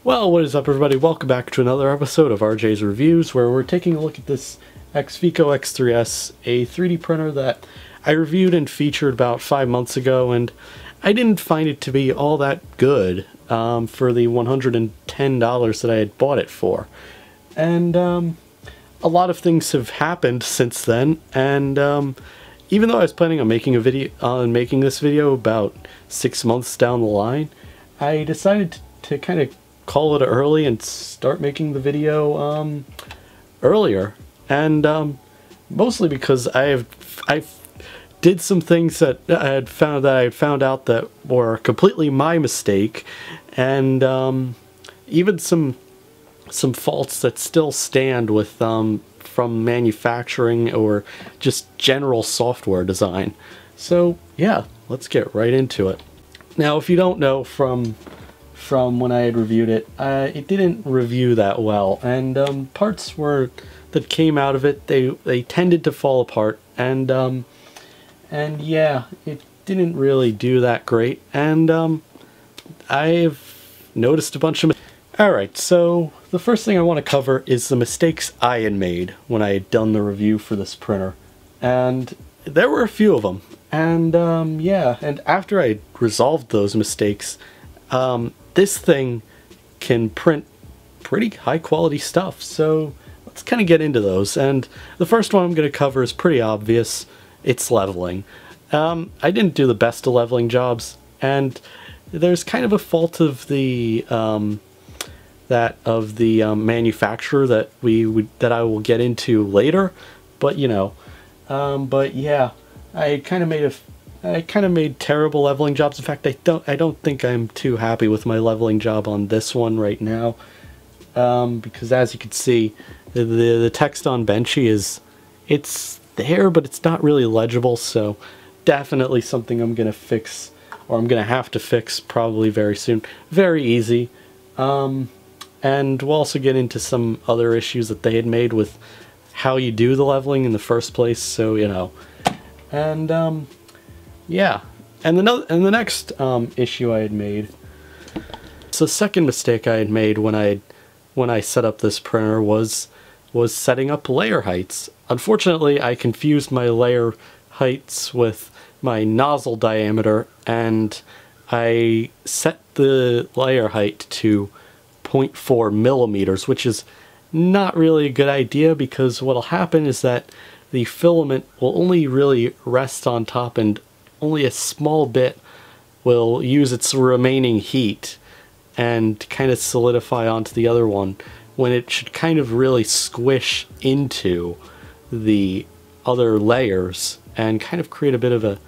Well, what is up everybody? Welcome back to another episode of RJ's Reviews, where we're taking a look at this XVICO X3S, a 3D printer that I reviewed and featured about 5 months ago, and I didn't find it to be all that good for the $110 that I had bought it for. And a lot of things have happened since then, and even though I was planning on making this video about 6 months down the line, I decided to kind of call it early and start making the video earlier, and mostly because I did some things that I had found out that were completely my mistake, and even some faults that still stand with from manufacturing or just general software design. So yeah, let's get right into it. Now, if you don't know from when I had reviewed it, it didn't review that well, and parts that came out of it, they tended to fall apart, and yeah, it didn't really do that great, and I've noticed a bunch of... Alright, so the first thing I want to cover is the mistakes I had made when I had done the review for this printer, and there were a few of them, and yeah, and after I resolved those mistakes, this thing can print pretty high quality stuff, so let's kind of get into those. And the first one I'm going to cover is pretty obvious. It's leveling. I didn't do the best of leveling jobs, and there's kind of a fault of the manufacturer that I will get into later, but you know, but yeah, I kind of made terrible leveling jobs. In fact, I don't think I'm too happy with my leveling job on this one right now, because as you can see, the text on Benchy it's there, but it's not really legible. So definitely something I'm gonna fix, or I'm gonna have to fix probably very soon. Very easy, and we'll also get into some other issues that they had made with how you do the leveling in the first place. So you know, and yeah, and the next issue I had made, so the second mistake I had made when I set up this printer was setting up layer heights. Unfortunately, I confused my layer heights with my nozzle diameter, and I set the layer height to 0.4 millimeters, which is not really a good idea, because what'll happen is that the filament will only really rest on top, and only a small bit will use its remaining heat and kind of solidify onto the other one, when it should kind of really squish into the other layers and kind of create a bit of a,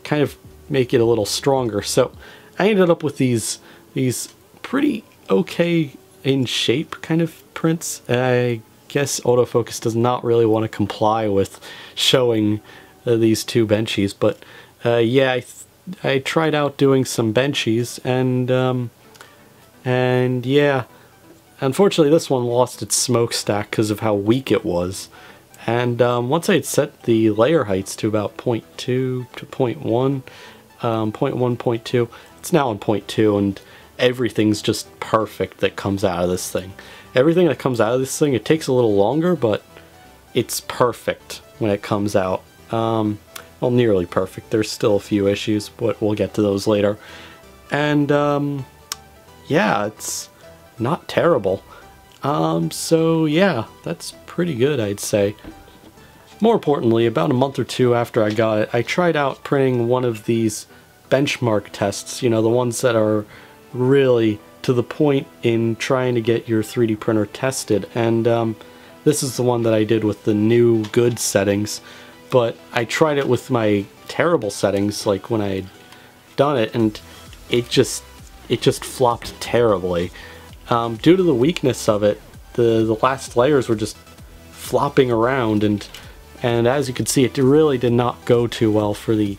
kind of make it a little stronger. So I ended up with these pretty okay in shape kind of prints. I guess autofocus does not really want to comply with showing these two benchies, but yeah, I tried out doing some benchies, and yeah, unfortunately this one lost its smokestack because of how weak it was. And once I had set the layer heights to about 0.2 to 0.1, 0.1, 0.2, it's now on 0.2, and everything's just perfect that comes out of this thing. Everything that comes out of this thing, it takes a little longer, but it's perfect when it comes out. Well, nearly perfect. There's still a few issues, but we'll get to those later. And yeah, it's not terrible. So yeah, that's pretty good, I'd say. More importantly, about a month or two after I got it, I tried out printing one of these benchmark tests, you know, the ones that are really to the point in trying to get your 3D printer tested, and this is the one that I did with the new good settings, but I tried it with my terrible settings, like when I had done it, and it just flopped terribly. Due to the weakness of it, the last layers were just flopping around, and as you can see, it really did not go too well for the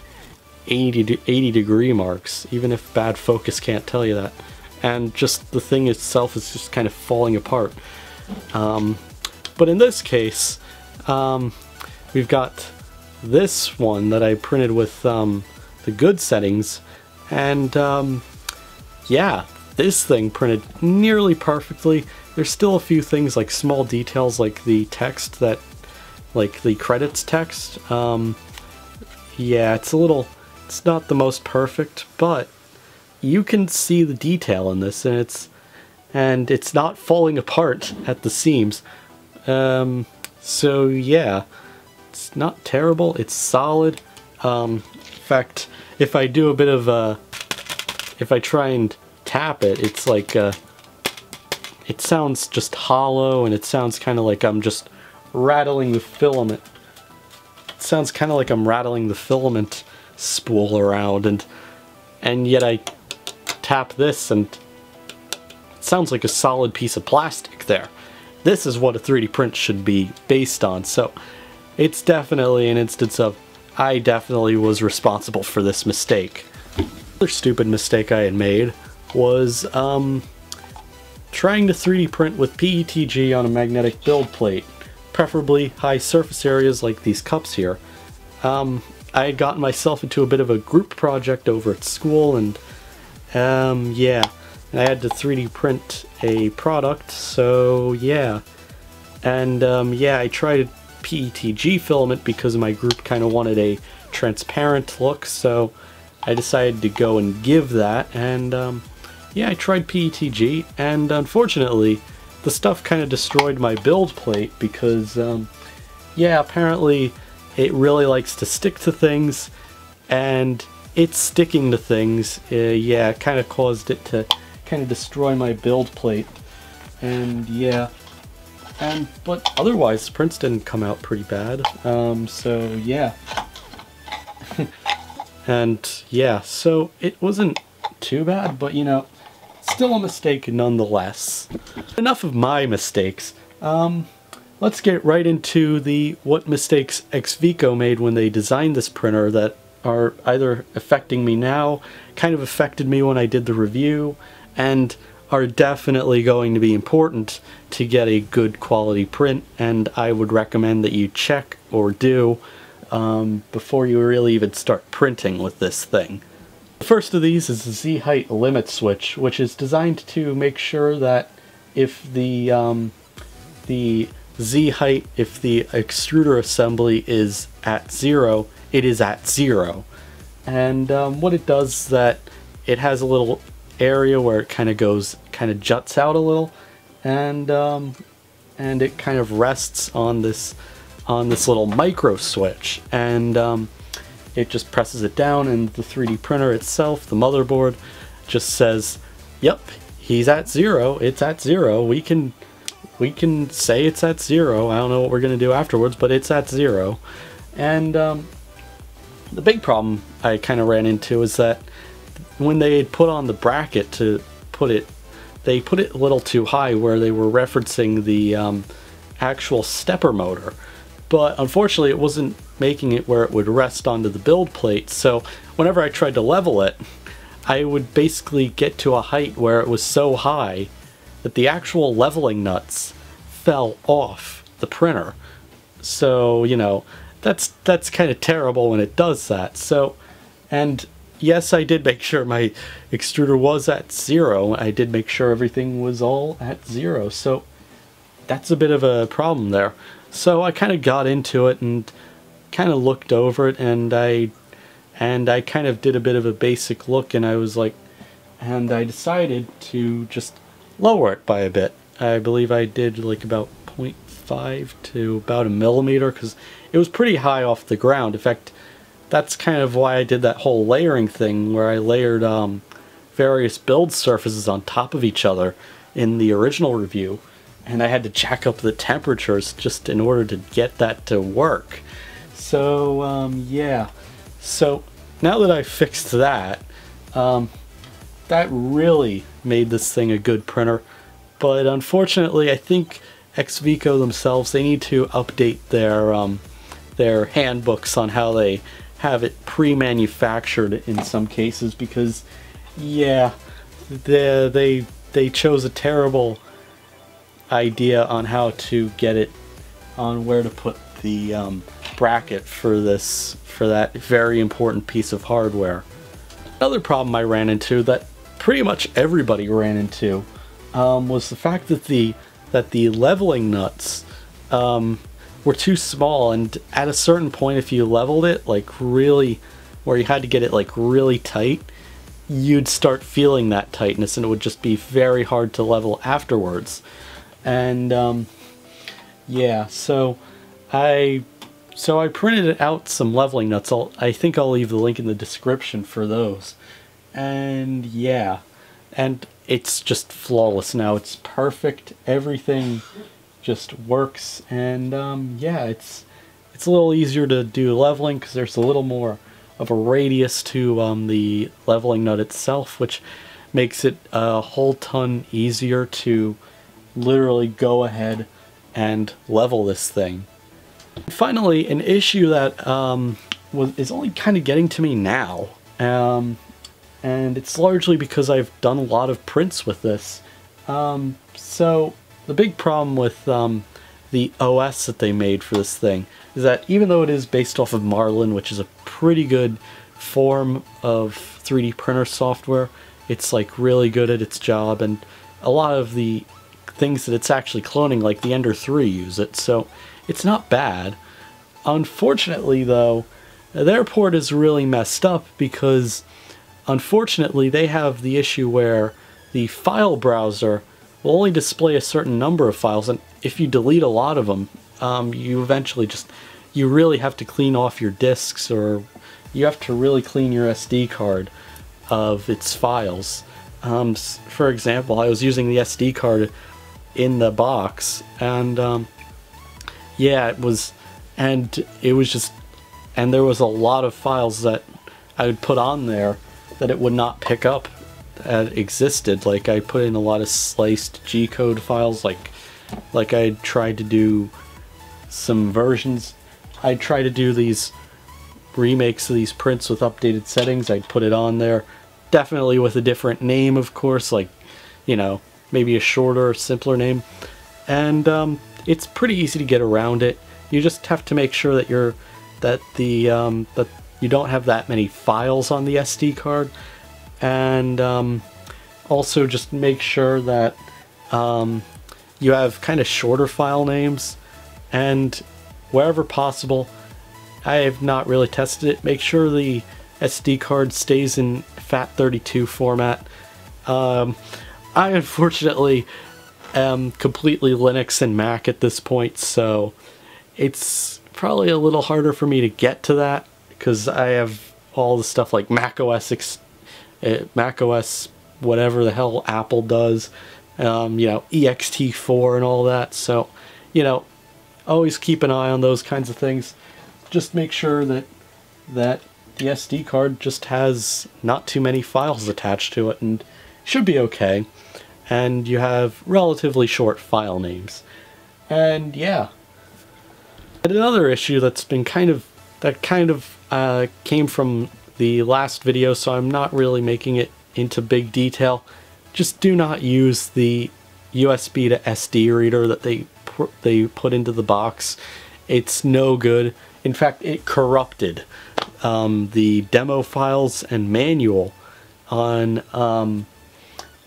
80 degree marks, even if bad focus can't tell you that. And just the thing itself is just kind of falling apart. But in this case, we've got this one that I printed with the good settings, and yeah, this thing printed nearly perfectly. There's still a few things like small details like the text that, like the credits text. Yeah, it's not the most perfect, but you can see the detail in this, and it's not falling apart at the seams. So yeah, it's not terrible, it's solid. In fact, if I do a bit of if I try and tap it, it's like it sounds just hollow, and it sounds kind of like I'm just rattling the filament. It sounds kind of like I'm rattling the filament spool around, and yet I tap this and it sounds like a solid piece of plastic there. This is what a 3D print should be based on, so it's definitely an instance of I definitely was responsible for this mistake. Another stupid mistake I had made was trying to 3D print with PETG on a magnetic build plate, preferably high surface areas like these cups here. I had gotten myself into a bit of a group project over at school, and yeah, I had to 3D print a product, so yeah. And yeah, I tried PETG filament because my group kind of wanted a transparent look, so I decided to go and give that, and yeah, I tried PETG, and unfortunately the stuff kind of destroyed my build plate because yeah, apparently it really likes to stick to things, and it's sticking to things. Yeah, it kind of caused it to kind of destroy my build plate, and yeah. But otherwise, the prints didn't come out pretty bad. So yeah. And yeah, so it wasn't too bad, but you know, still a mistake nonetheless. Enough of my mistakes. Let's get right into what mistakes XVICO made when they designed this printer that are either affecting me now, kind of affected me when I did the review, and are definitely going to be important to get a good quality print, and I would recommend that you check or do before you really even start printing with this thing. The first of these is the Z-height limit switch, which is designed to make sure that if the Z-height, if the extruder assembly is at 0, it is at 0. And what it does is that it has a little area where it kind of juts out a little, and it kind of rests on this little micro switch, and it just presses it down, and the 3D printer itself, the motherboard, just says, yep, he's at 0, it's at 0, we can say it's at 0, I don't know what we're gonna do afterwards, but it's at 0. And the big problem I kind of ran into is that when they had put on the bracket to put it, they put it a little too high where they were referencing the actual stepper motor. But unfortunately it wasn't making it where it would rest onto the build plate, so whenever I tried to level it, I would basically get to a height where it was so high that the actual leveling nuts fell off the printer. So, you know, that's kind of terrible when it does that. So, and yes, I did make sure my extruder was at 0. I did make sure everything was all at 0. So that's a bit of a problem there. So I kind of got into it and kind of looked over it, and I kind of did a bit of a basic look, and I was like, and I decided to just lower it by a bit. I believe I did like about 0.5 to about a millimeter, because it was pretty high off the ground. In fact, that's kind of why I did that whole layering thing where I layered various build surfaces on top of each other in the original review, and I had to jack up the temperatures just in order to get that to work. So yeah, so now that I fixed that, that really made this thing a good printer. But unfortunately, I think XVICO themselves, they need to update their handbooks on how they have it pre-manufactured in some cases, because yeah, they chose a terrible idea on how to get it, on where to put the bracket for that very important piece of hardware. Another problem I ran into that pretty much everybody ran into, was the fact that the leveling nuts were too small, and at a certain point, if you leveled it like really, where you had to get it like really tight, you'd start feeling that tightness, and it would just be very hard to level afterwards. And yeah, so I printed out some leveling nuts. I think I'll leave the link in the description for those. And yeah, and it's just flawless now. It's perfect. Everything just works. And yeah, it's a little easier to do leveling because there's a little more of a radius to the leveling nut itself, which makes it a whole ton easier to literally go ahead and level this thing. Finally, an issue that is only kind of getting to me now, and it's largely because I've done a lot of prints with this. So the big problem with the OS that they made for this thing is that even though it is based off of Marlin, which is a pretty good form of 3D printer software, it's like really good at its job, and a lot of the things that it's actually cloning, like the Ender 3, use it, so it's not bad. Unfortunately though, their port is really messed up because unfortunately they have the issue where the file browser will only display a certain number of files, and if you delete a lot of them, you eventually you really have to clean off your disks, or you have to really clean your SD card of its files. For example, I was using the SD card in the box, and yeah, it was just, and there was a lot of files that I would put on there that it would not pick up that existed. Like I put in a lot of sliced G-code files, like I tried to do some versions. I'd try to do these remakes of these prints with updated settings. I'd put it on there, definitely with a different name, of course, like, you know, maybe a shorter, simpler name. And it's pretty easy to get around it. You just have to make sure that that you don't have that many files on the SD card, and also just make sure that you have kind of shorter file names, and wherever possible, I have not really tested it, make sure the SD card stays in FAT32 format. I unfortunately am completely Linux and Mac at this point, so it's probably a little harder for me to get to that because I have all the stuff like macOS, whatever the hell Apple does, you know, ext4 and all that. So, you know, always keep an eye on those kinds of things. Just make sure that the SD card just has not too many files attached to it, and should be okay. And you have relatively short file names. And yeah. And another issue that's been came from the last video, so I'm not really making it into big detail. Just do not use the USB to SD reader that they put into the box. It's no good. In fact, it corrupted the demo files and manual on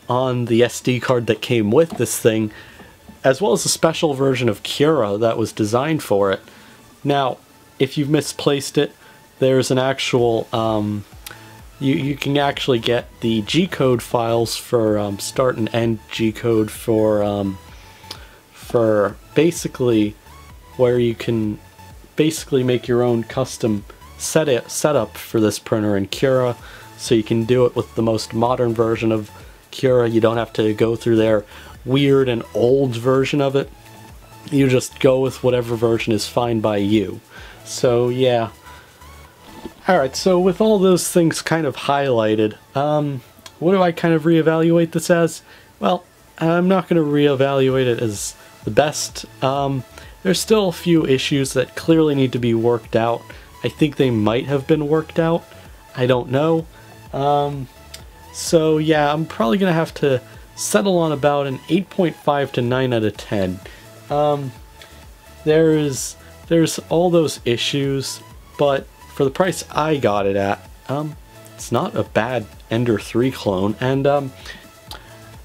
the SD card that came with this thing, as well as a special version of Cura that was designed for it. Now, if you've misplaced it, there's an actual, you can actually get the G-code files for start and end G-code for basically where you can basically make your own custom setup for this printer in Cura, so you can do it with the most modern version of Cura. You don't have to go through their weird and old version of it. You just go with whatever version is fine by you. So yeah. Alright, so with all those things kind of highlighted, what do I kind of reevaluate this as? Well, I'm not going to reevaluate it as the best. There's still a few issues that clearly need to be worked out. I think they might have been worked out. I don't know. So yeah, I'm probably going to have to settle on about an 8.5 to 9 out of 10. There's all those issues, but for the price I got it at, it's not a bad Ender 3 clone. And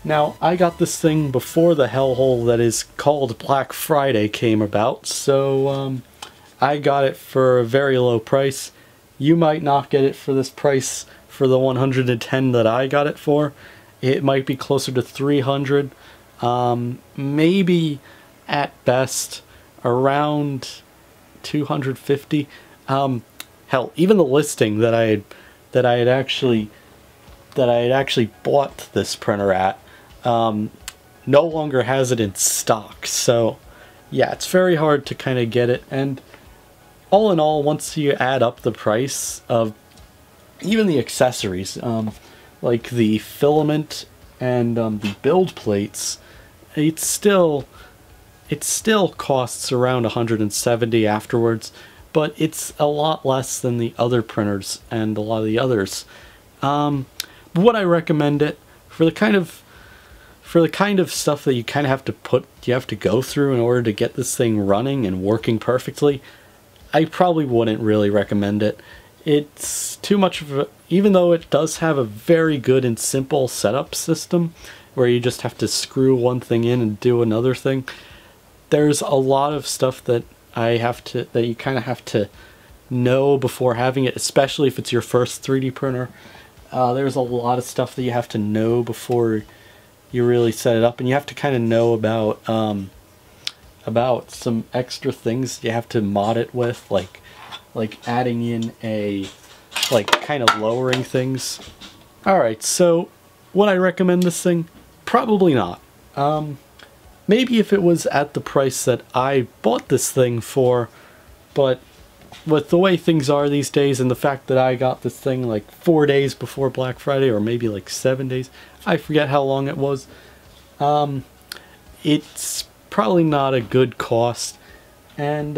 now I got this thing before the hellhole that is called Black Friday came about, so I got it for a very low price. You might not get it for this price for the 110 that I got it for. It might be closer to 300, maybe at best around 250. Hell, even the listing that I had actually bought this printer at no longer has it in stock. So yeah, it's very hard to kind of get it. And all in all, once you add up the price of even the accessories, like the filament and the build plates, it still costs around 170 afterwards, but it's a lot less than the other printers and a lot of the others. Would I recommend it for the kind of stuff that you kind of have to go through in order to get this thing running and working perfectly? I probably wouldn't really recommend it. It's too much of a, even though it does have a very good and simple setup system where you just have to screw one thing in and do another thing, there's a lot of stuff that you kind of have to know before having it, especially if it's your first 3D printer. There's a lot of stuff that you have to know before you really set it up, and you have to kind of know about some extra things you have to mod it with, like adding in kind of lowering things. Alright, so would I recommend this thing? Probably not. Maybe if it was at the price that I bought this thing for, but with the way things are these days and the fact that I got this thing like 4 days before Black Friday, or maybe like 7 days, I forget how long it was, it's probably not a good cost. And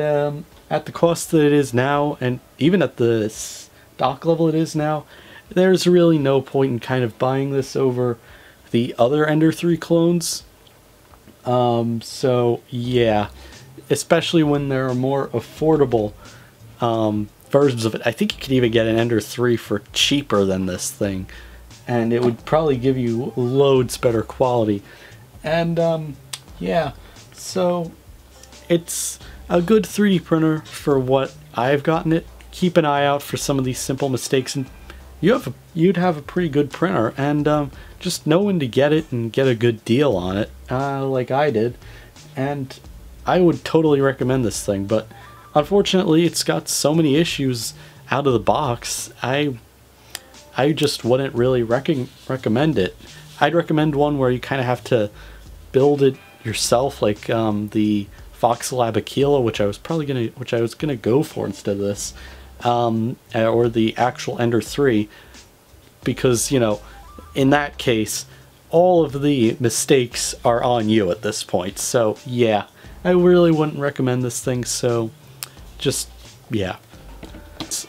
at the cost that it is now, and even at the stock level it is now, there's really no point in kind of buying this over the other Ender 3 clones. So yeah, especially when there are more affordable versions of it. I think you could even get an Ender 3 for cheaper than this thing, and it would probably give you loads better quality. And yeah, so it's a good 3D printer for what I've gotten it. Keep an eye out for some of these simple mistakes, and you'd have a pretty good printer. And just know when to get it and get a good deal on it, like I did. And I would totally recommend this thing, but unfortunately it's got so many issues out of the box, I just wouldn't really recommend it. I'd recommend one where you kind of have to build it yourself, like the Foxlab Aquila, which I was gonna go for instead of this, or the actual Ender 3, because, you know, in that case all of the mistakes are on you at this point. So yeah, I really wouldn't recommend this thing. So just, yeah,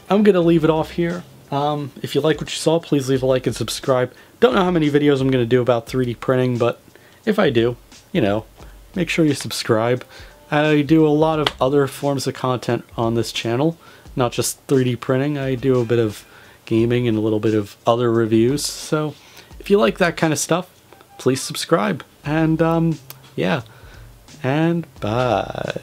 I'm gonna leave it off here. If you like what you saw, please leave a like and subscribe. Don't know how many videos I'm gonna do about 3D printing, but if I do, you know, make sure you subscribe. I do a lot of other forms of content on this channel, not just 3D printing. I do a bit of gaming and a little bit of other reviews. So if you like that kind of stuff, please subscribe. And yeah, and bye.